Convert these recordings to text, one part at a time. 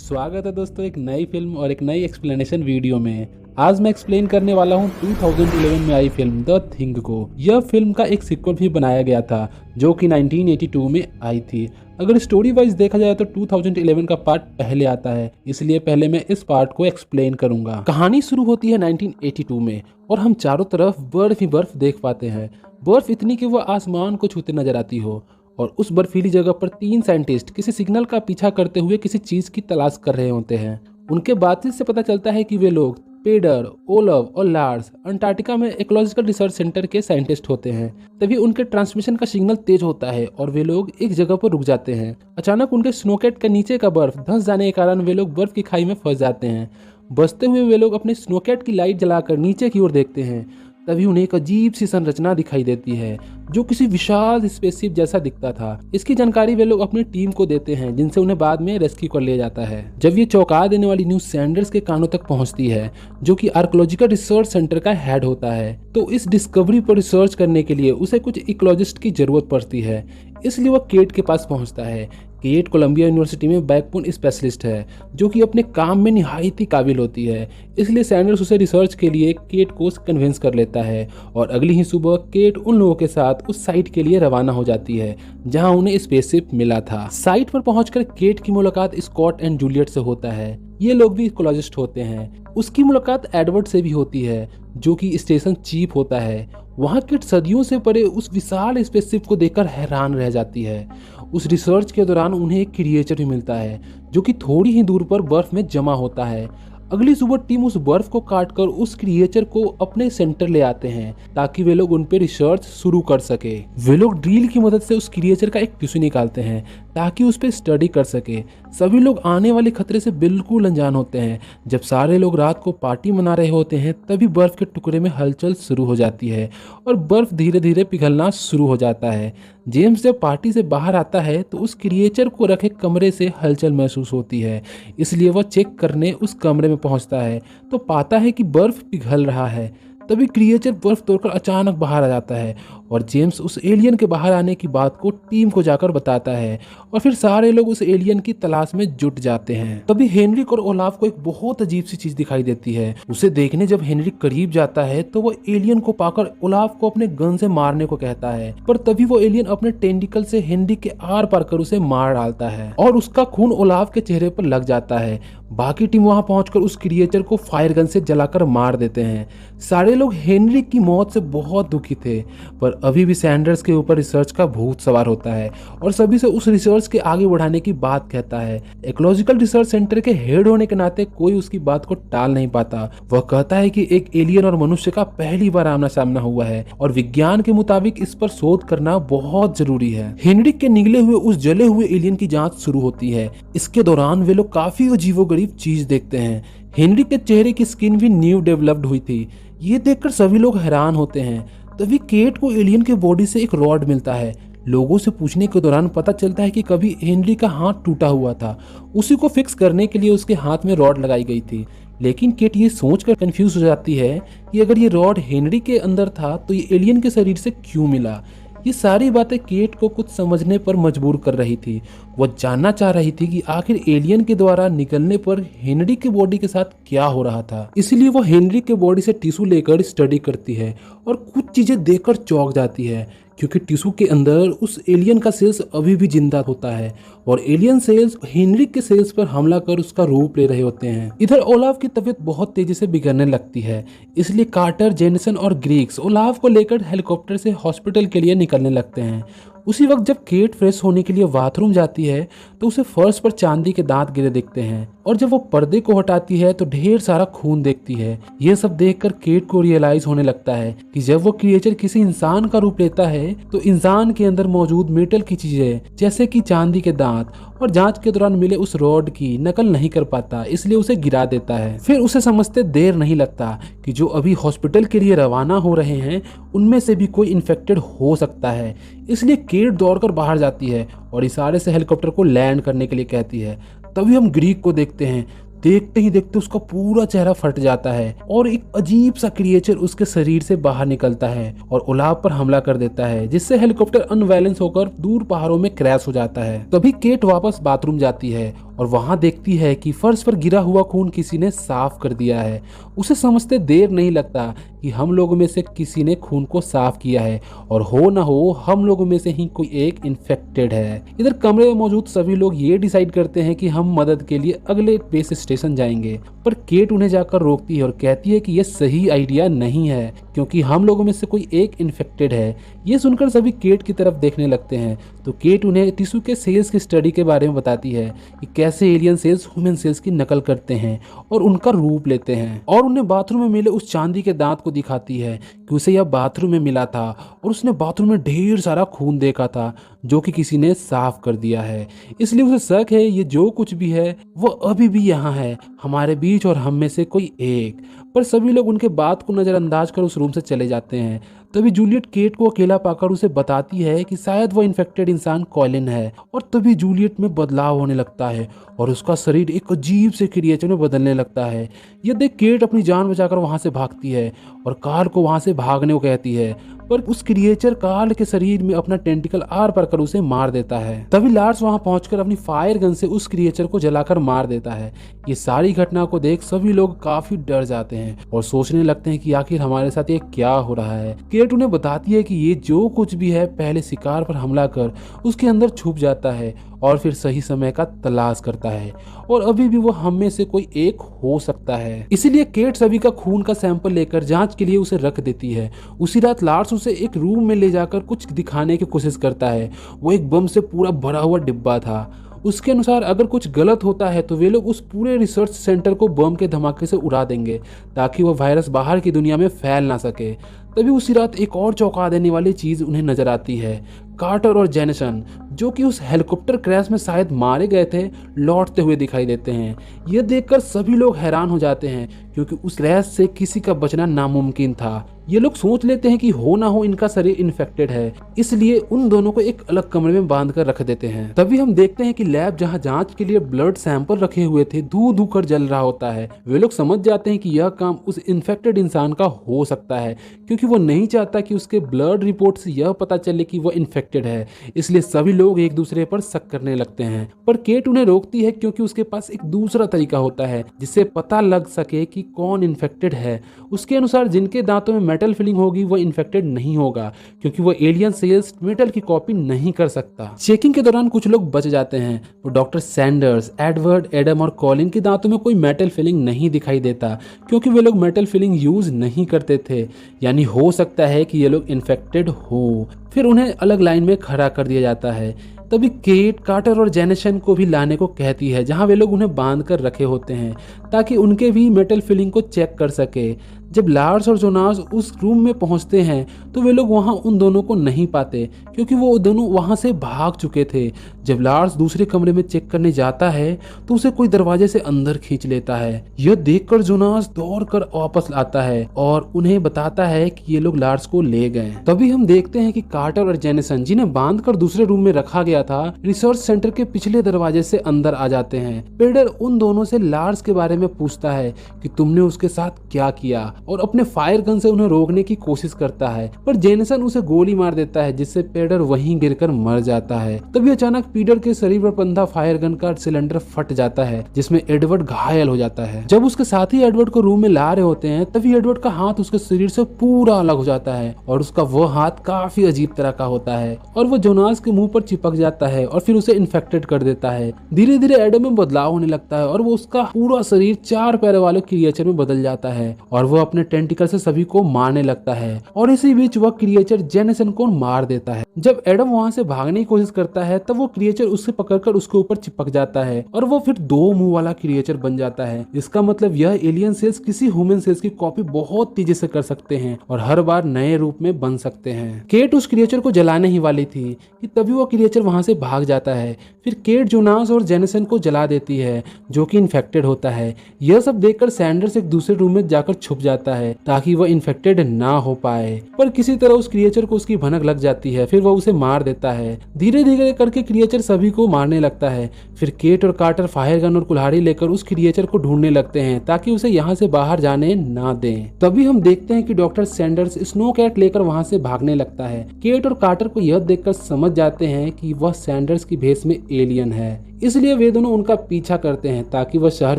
स्वागत है दोस्तों एक नई फिल्म और एक नई एक्सप्लेनेशन वीडियो में। आज मैं एक्सप्लेन करने वाला हूं 2011 में आई फिल्म द थिंग को। यह फिल्म का एक सीक्वल भी बनाया गया था जो कि 1982 में आई थी। अगर स्टोरी वाइज देखा जाए तो 2011 का पार्ट पहले आता है, इसलिए पहले मैं इस पार्ट को एक्सप्लेन करूंगा। कहानी शुरू होती है 1982 में और हम चारों तरफ बर्फ ही बर्फ देख पाते हैं। बर्फ इतनी कि वह आसमान को छूते नजर आती हो और उस बर्फीली जगह पर 3 साइंटिस्ट किसी सिग्नल का पीछा करते हुए किसी चीज की तलाश कर रहे होते हैं। उनके बातचीत से पता चलता है कि वे लोग पेडर, ओलव और लार्स अंटार्कटिका में इकोलॉजिकल रिसर्च सेंटर के साइंटिस्ट होते हैं। तभी उनके ट्रांसमिशन का सिग्नल तेज होता है और वे लोग एक जगह पर रुक जाते हैं। अचानक उनके स्नोकैट के नीचे का बर्फ धंस जाने के कारण वे लोग बर्फ की खाई में फंस जाते हैं। बचते हुए वे लोग अपने स्नोकैट की लाइट जलाकर नीचे की ओर देखते हैं। तभी उन्हें एक अजीब सी संरचना दिखाई देती है जो किसी विशाल स्पेसशिप जैसा दिखता था। इसकी जानकारी वे लोग अपनी टीम को देते हैं जिनसे उन्हें बाद में रेस्क्यू कर लिया जाता है। जब ये चौंका देने वाली न्यूज सैंडर्स के कानों तक पहुंचती है जो कि आर्कोलॉजिकल रिसर्च सेंटर का हेड होता है, तो इस डिस्कवरी पर रिसर्च करने के लिए उसे कुछ इकोलॉजिस्ट की जरूरत पड़ती है। इसलिए वह केट के पास पहुंचता है। केट कोलंबिया यूनिवर्सिटी में बैकबोन स्पेशलिस्ट है जो कि अपने काम में निहायत ही काबिल होती है। इसलिए सैंडर्स उसे रिसर्च के लिए केट को कन्विंस कर लेता है और अगली ही सुबह केट उन लोगों के साथ उस साइट के लिए रवाना हो जाती है जहां उन्हें स्पेसशिप मिला था। साइट पर पहुंचकर केट की मुलाकात स्कॉट एंड जूलियट से होता है। ये लोग भी इकोलॉजिस्ट होते हैं। उसकी मुलाकात एडवर्ड से भी होती है जो कि स्टेशन चीफ होता है। वहाँ केट सदियों से परे उस विशाल स्पेसशिप को देखकर हैरान रह जाती है। उस रिसर्च के दौरान उन्हें एक क्रिएचर भी मिलता है जो कि थोड़ी ही दूर पर बर्फ में जमा होता है। अगली सुबह टीम उस बर्फ को काटकर उस क्रिएचर को अपने सेंटर ले आते हैं ताकि वे लोग उन पे रिसर्च शुरू कर सके। वे लोग ड्रिल की मदद से उस क्रिएचर का एक टिश्यू निकालते हैं ताकि उस पे स्टडी कर सके। सभी लोग आने वाले खतरे से बिल्कुल अनजान होते हैं। जब सारे लोग रात को पार्टी मना रहे होते हैं तभी बर्फ के टुकड़े में हलचल शुरू हो जाती है और बर्फ धीरे धीरे पिघलना शुरू हो जाता है। जेम्स जब पार्टी से बाहर आता है तो उस क्रिएचर को रखे कमरे से हलचल महसूस होती है, इसलिए वह चेक करने उस कमरे में पहुंचता है तो पाता है कि बर्फ पिघल रहा है। तभी क्रिएचर बर्फ तोड़कर अचानक बाहर आ जाता है और जेम्स उस एलियन के बाहर आने की बात को टीम को जाकर बताता है और फिर सारे लोग उस एलियन की तलाश में जुट जाते हैं। तभी हेनरिक और ओलाफ को एक बहुत अजीब सी चीज दिखाई देती है। उसे देखने जब हेनरिक करीब जाता है तो वो एलियन को पाकर ओलाफ को अपने गन से मारने को कहता है, पर तभी वो एलियन अपने टेंटिकल से हेनरिक के आर पार कर उसे मार डालता है और उसका खून ओलाफ के चेहरे पर लग जाता है। बाकी टीम वहां पहुंचकर उस क्रिएचर को फायर गन से जलाकर मार देते हैं। सारे लोग हेनरिक की मौत से बहुत दुखी थे, पर अभी भी सैंडर्स के ऊपर रिसर्च का भूत सवार होता है और सभी से उस रिसर्च के आगे बढ़ाने की बात कहता है। इकोलॉजिकल रिसर्च सेंटर के हेड होने के नाते कोई उसकी बात को टाल नहीं पाता। वह कहता है कि एक एलियन और मनुष्य का पहली बार आमना सामना हुआ है और विज्ञान के मुताबिक इस पर शोध करना बहुत जरूरी है। हेनरिक के निगले हुए उस जले हुए एलियन की जांच शुरू होती है। इसके दौरान वे लोग काफी अजीबोगरीब चीज देखते हैं। हेनरिक के चेहरे की स्किन भी न्यू डेवलप्ड हुई थी। ये देखकर सभी लोग हैरान होते हैं। तभी केट को एलियन के बॉडी से एक रॉड मिलता है। लोगों से पूछने के दौरान पता चलता है कि कभी हेनरी का हाथ टूटा हुआ था, उसी को फिक्स करने के लिए उसके हाथ में रॉड लगाई गई थी। लेकिन केट ये सोचकर कंफ्यूज हो जाती है कि अगर ये रॉड हेनरी के अंदर था तो ये एलियन के शरीर से क्यों मिला। ये सारी बातें केट को कुछ समझने पर मजबूर कर रही थी। वह जानना चाह रही थी कि आखिर एलियन के द्वारा निकलने पर हेनरी के बॉडी के साथ क्या हो रहा था। इसलिए वह हेनरी के बॉडी से टिश्यू लेकर स्टडी करती है और कुछ चीजें देखकर चौंक जाती है क्योंकि टिश्यू के अंदर उस एलियन का सेल्स अभी भी जिंदा होता है और एलियन सेल्स हेनरी के सेल्स पर हमला कर उसका रूप ले रहे होते हैं। इधर ओलाफ की तबीयत बहुत तेजी से बिगड़ने लगती है, इसलिए कार्टर, जेनिसन और ग्रीक्स ओलाफ को लेकर हेलीकॉप्टर से हॉस्पिटल के लिए निकलने लगते हैं। उसी वक्त जब केट फ्रेश होने के लिए बाथरूम जाती है तो उसे फर्श पर चांदी के दांत गिरे दिखते हैं और जब वो पर्दे को हटाती है तो ढेर सारा खून देखती है। ये सब देखकर केट को रियलाइज होने लगता है कि जब वो क्रिएचर किसी इंसान का रूप लेता है तो इंसान के अंदर मौजूद मेटल की चीजें जैसे कि चांदी के दांत और जांच के दौरान मिले उस रॉड की नकल नहीं कर पाता, इसलिए उसे गिरा देता है। फिर उसे समझते देर नहीं लगता कि जो अभी हॉस्पिटल के लिए रवाना हो रहे हैं उनमें से भी कोई इन्फेक्टेड हो सकता है। इसलिए केट दौड़कर बाहर जाती है और इशारे से हेलीकॉप्टर को लैंड करने के लिए कहती है। तभी हम ग्रीक को देखते हैं। देखते ही देखते उसका पूरा चेहरा फट जाता है और एक अजीब सा क्रिएचर उसके शरीर से बाहर निकलता है और ओलाफ पर हमला कर देता है, जिससे हेलीकॉप्टर अनबैलेंस होकर दूर पहाड़ों में क्रैश हो जाता है। तभी केट वापस बाथरूम जाती है और वहां देखती है कि फर्श पर गिरा हुआ खून किसी ने साफ कर दिया है। उसे समझते देर नहीं लगता कि हम लोगों में से किसी ने खून को साफ किया है और हो ना हो हम लोगों में से ही कोई एक इन्फेक्टेड है। इधर कमरे में मौजूद सभी लोग ये डिसाइड करते हैं कि हम मदद के लिए अगले बेस स्टेशन जाएंगे, पर केट उन्हें जाकर रोकती है और कहती है कि यह सही आइडिया नहीं है क्योंकि हम लोगों में से कोई एक इन्फेक्टेड है। ये सुनकर सभी केट की तरफ देखने लगते हैं तो केट उन्हें टिश्यू के सेल्स की स्टडी के बारे में बताती है कि कैसे एलियन सेल्स ह्यूमन सेल्स की नकल करते हैं और उनका रूप लेते हैं, और उन्हें बाथरूम में मिले उस चांदी के दांत को दिखाती है कि उसे यह बाथरूम में मिला था और उसने बाथरूम में ढेर सारा खून देखा था जो कि किसी ने साफ कर दिया है। इसलिए उसे शक है ये जो कुछ भी है वो अभी भी यहाँ है हमारे बीच और हम में से कोई एक। पर सभी लोग उनके बात को नजरअंदाज कर उस रूम से चले जाते हैं। तभी जूलियट केट को अकेला पाकर उसे बताती है कि शायद वो इन्फेक्टेड इंसान कॉलिन है, और तभी जूलियट में बदलाव होने लगता है और उसका शरीर एक अजीब से क्रिएचर में बदलने लगता है। यह देख केट अपनी जान बचाकर वहां से भागती है और कार्ल को वहां से भागने को कहती है, पर उस क्रिएचर कार्ल के शरीर में अपना टेंटिकल आर पार कर उसे मार देता है। तभी लार्स वहां पहुंचकर अपनी फायर गन से उस क्रिएचर को जलाकर मार देता है। ये सारी घटना को देख सभी लोग काफी डर जाते हैं और सोचने लगते हैं कि आखिर हमारे साथ ये क्या हो रहा है। केट उन्हें बताती है कि ये जो कुछ भी है पहले शिकार पर हमला कर उसके अंदर छुप जाता है और फिर सही समय का तलाश करता है, और अभी भी वो हम में से कोई एक हो सकता है। इसीलिए केट सभी का खून का सैंपल लेकर जांच के लिए उसे रख देती है। उसी रात लार्स उसे एक रूम में ले जाकर कुछ दिखाने की कोशिश करता है। वो एक बम से पूरा भरा हुआ डिब्बा था। उसके अनुसार अगर कुछ गलत होता है तो वे लोग उस पूरे रिसर्च सेंटर को बम के धमाके से उड़ा देंगे ताकि वह वायरस बाहर की दुनिया में फैल ना सके। तभी उसी रात एक और चौंका देने वाली चीज उन्हें नजर आती है। कार्टर और जेनिसन, जो कि उस हेलीकॉप्टर क्रैश में शायद मारे गए थे, लौटते हुए दिखाई देते हैं। यह देखकर सभी लोग हैरान हो जाते हैं क्योंकि उस क्रैश से किसी का बचना नामुमकिन था। ये लोग सोच लेते हैं कि हो ना हो इनका शरीर इन्फेक्टेड है, इसलिए उन दोनों को एक अलग कमरे में बांध कर रख देते हैं। तभी हम देखते हैं कि लैब जहां जांच के लिए ब्लड सैंपल रखे हुए थे धू धू कर जल रहा होता है। वे लोग समझ जाते हैं कि यह काम उस इन्फेक्टेड इंसान का हो सकता है क्योंकि वो नहीं चाहता कि उसके ब्लड रिपोर्ट से यह पता चले कि वो इन्फेक्टेड है। इसलिए सभी लोग एक दूसरे पर शक करने लगते हैं, पर केट उन्हें रोकती है क्योंकि उसके पास एक दूसरा तरीका होता है जिससे पता लग सके कि कौन इन्फेक्टेड है। उसके अनुसार जिनके दांतों में मेटल फिलिंग होगी वो इन्फेक्टेड नहीं होगा क्योंकि वो एलियन सेल्स मेटल की कॉपी नहीं कर सकता। चेकिंग के दौरान कुछ लोग बच जाते हैं। वो डॉक्टर सैंडर्स, एडवर्ड, एडम और कॉलिन के दांतों में कोई मेटल फिलिंग नहीं दिखाई देता क्योंकि वे लोग मेटल फिलिंग यूज नहीं करते थे, यानी हो सकता है कि ये लोग इन्फेक्टेड हो। फिर उन्हें अलग लाइन में खड़ा कर दिया जाता है। तभी केट कार्टर और जेनिसन को भी लाने को कहती है जहां वे लोग उन्हें बांध कर रखे होते हैं ताकि उनके भी मेटल फिलिंग को चेक कर सके। जब लार्स और जोनास उस रूम में पहुंचते हैं तो वे लोग वहां उन दोनों को नहीं पाते क्योंकि वो दोनों वहां से भाग चुके थे। जब लार्स दूसरे कमरे में चेक करने जाता है तो उसे कोई दरवाजे से अंदर खींच लेता है। यह देखकर जोनास दौड़कर वापस आता है और उन्हें बताता है कि ये लोग लार्स को ले गए। तभी हम देखते हैं कि कार्टर और जेनिसन, जिन्हें बांधकर दूसरे रूम में रखा गया था, रिसर्च सेंटर के पिछले दरवाजे से अंदर आ जाते हैं। पेडर उन दोनों से लार्स के बारे में पूछता है कि तुमने उसके साथ क्या किया, और अपने फायर गन से उन्हें रोकने की कोशिश करता है, पर जेनिसन उसे गोली मार देता है जिससे पेडर वहीं गिरकर मर जाता है। तभी अचानक पीटर के शरीर पर बंधा फायर गन का सिलेंडर फट जाता है जिसमें एडवर्ड घायल हो जाता है। जब उसके साथी एडवर्ड को रूम में ला रहे होते हैं तभी एडवर्ड का हाथ उसके शरीर से पूरा अलग हो जाता है और उसका वो हाथ काफी अजीब तरह का होता है और वो जोनास के मुंह पर चिपक जाता है और फिर उसे इन्फेक्टेड कर देता है। धीरे धीरे एडम में बदलाव होने लगता है और वो उसका पूरा शरीर 4 पैर वाले क्रिएचर में बदल जाता है और वो अपने टेंटिकल से सभी को मारने लगता है, और इसी बीच वह क्रिएचर जेनिसन को मार देता है। जब एडम वहां से भागने की कोशिश करता है तब वो क्रिएचर उससे पकड़कर उसके ऊपर चिपक जाता है और वो फिर 2 मुंह वाला क्रिएचर बन जाता है। इसका मतलब यह एलियन सेल्स किसी ह्यूमन सेल्स की कॉपी बहुत तेजी से कर सकते हैं और हर बार नए रूप में बन सकते हैं। केट उस क्रिएचर को जलाने ही वाली थी कि तभी वो क्रिएचर वहां से भाग जाता है। फिर केट जोनास और जेनिसन को जला देती है जो कि इन्फेक्टेड होता है। यह सब देखकर सैंडर्स एक दूसरे रूम में जाकर छुप जाता है ताकि वह इन्फेक्टेड ना हो पाए, पर किसी तरह उस क्रिएचर को उसकी भनक लग जाती है। फिर वह उसे मार देता है। धीरे धीरे करके क्रिएचर सभी को मारने लगता है। फिर केट और कार्टर फायर गन और कुल्हाड़ी लेकर उस क्रिएचर को ढूंढने लगते हैं ताकि उसे यहाँ से बाहर जाने ना दें। तभी हम देखते हैं कि डॉक्टर सैंडर्स स्नो कैट लेकर वहां से भागने लगता है। केट और कार्टर को यह देखकर समझ जाते हैं कि वह सैंडर्स की भेष में एलियन है, इसलिए वे दोनों उनका पीछा करते हैं ताकि वह शहर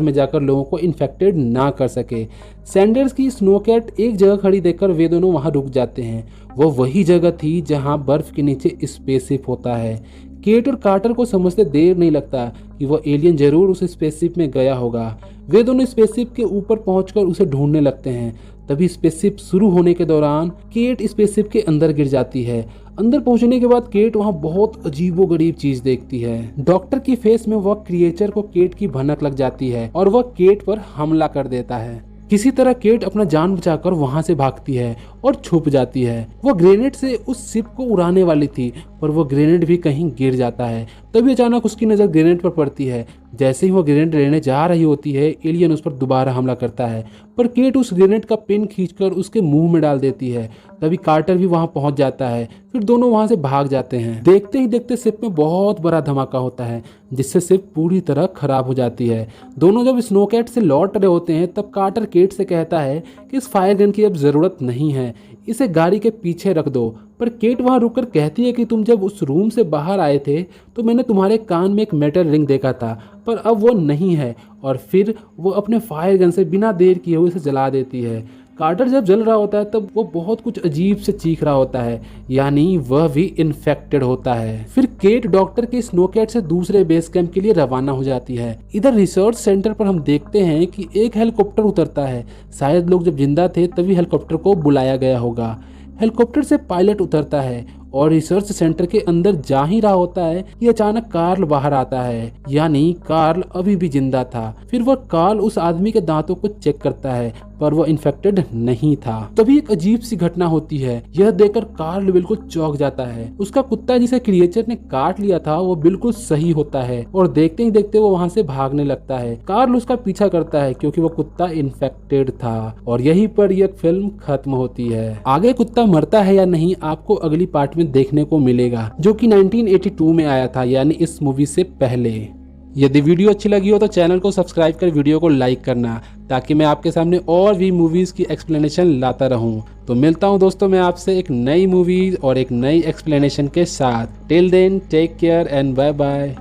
में जाकर लोगों को इन्फेक्टेड ना कर सके। सैंडर्स की स्नोकैट एक जगह खड़ी देखकर वे दोनों वहां रुक जाते हैं। वह वही जगह थी जहां बर्फ के नीचे स्पेसशिप होता है। केट और कार्टर को समझते देर नहीं लगता कि वह एलियन जरूर उस स्पेसशिप में गया होगा। वे दोनों स्पेसशिप के ऊपर पहुंचकर उसे ढूंढने लगते हैं। तभी स्पेसशिप शुरू होने के दौरान केट स्पेसशिप के अंदर गिर जाती है। अंदर पहुंचने के बाद केट वहां बहुत अजीबोगरीब चीज देखती है। डॉक्टर की फेस में वह क्रिएचर को केट की भनक लग जाती है और वह केट पर हमला कर देता है। किसी तरह केट अपना जान बचाकर वहां से भागती है और छुप जाती है। वह ग्रेनेड से उस शिप को उड़ाने वाली थी पर वह ग्रेनेड भी कहीं गिर जाता है। तभी अचानक उसकी नजर ग्रेनेड पर पड़ती है। जैसे ही वह ग्रेनेड लेने जा रही होती है, एलियन उस पर दोबारा हमला करता है पर केट उस ग्रेनेड का पिन खींचकर उसके मुंह में डाल देती है। तभी कार्टर भी वहां पहुंच जाता है। फिर दोनों वहां से भाग जाते हैं। देखते ही देखते शिप में बहुत बड़ा धमाका होता है जिससे शिप पूरी तरह खराब हो जाती है। दोनों जब स्नोकैट से लौट रहे होते हैं तब कार्टर केट से कहता है कि इस फायर गन की अब जरूरत नहीं है, इसे गाड़ी के पीछे रख दो। पर केट वहां रुककर कहती है कि तुम जब उस रूम से बाहर आए थे तो मैंने तुम्हारे कान में एक मेटल रिंग देखा था पर अब वो नहीं है। और फिर वो अपने फायर गन से बिना देर किए हुए इसे जला देती है। कार्टर जब जल रहा होता है तब वो बहुत कुछ अजीब से चीख रहा होता है, यानी वह भी इन्फेक्टेड होता है। फिर केट डॉक्टर के स्नोकैट से दूसरे बेस कैंप के लिए रवाना हो जाती है। इधर रिसर्च सेंटर पर हम देखते हैं कि एक हेलीकॉप्टर उतरता है। शायद लोग जब जिंदा थे तभी हेलीकॉप्टर को बुलाया गया होगा। हेलीकॉप्टर से पायलट उतरता है और रिसर्च सेंटर के अंदर जा ही रहा होता है कि अचानक कार्ल बाहर आता है, यानी कार्ल अभी भी जिंदा था। फिर वह कार्ल उस आदमी के दांतों को चेक करता है पर वह इन्फेक्टेड नहीं था। तभी एक अजीब सी घटना होती है। यह देखकर कार्ल बिल्कुल चौंक जाता है। उसका कुत्ता जिसे क्रिएचर ने काट लिया था वो बिल्कुल सही होता है और देखते ही देखते वो वहां से भागने लगता है। कार्ल उसका पीछा करता है क्योंकि वो कुत्ता इन्फेक्टेड था और यहीं पर यह फिल्म खत्म होती है। आगे कुत्ता मरता है या नहीं आपको अगली पार्ट में देखने को मिलेगा, जो कि 1982 में आया था, यानी इस मूवी से पहले। यदि वीडियो अच्छी लगी हो तो चैनल को सब्सक्राइब कर वीडियो को लाइक करना ताकि मैं आपके सामने और भी मूवीज की एक्सप्लेनेशन लाता रहूं। तो मिलता हूं दोस्तों मैं आपसे एक नई मूवी और एक नई एक्सप्लेनेशन के साथ। Till then take care and bye bye.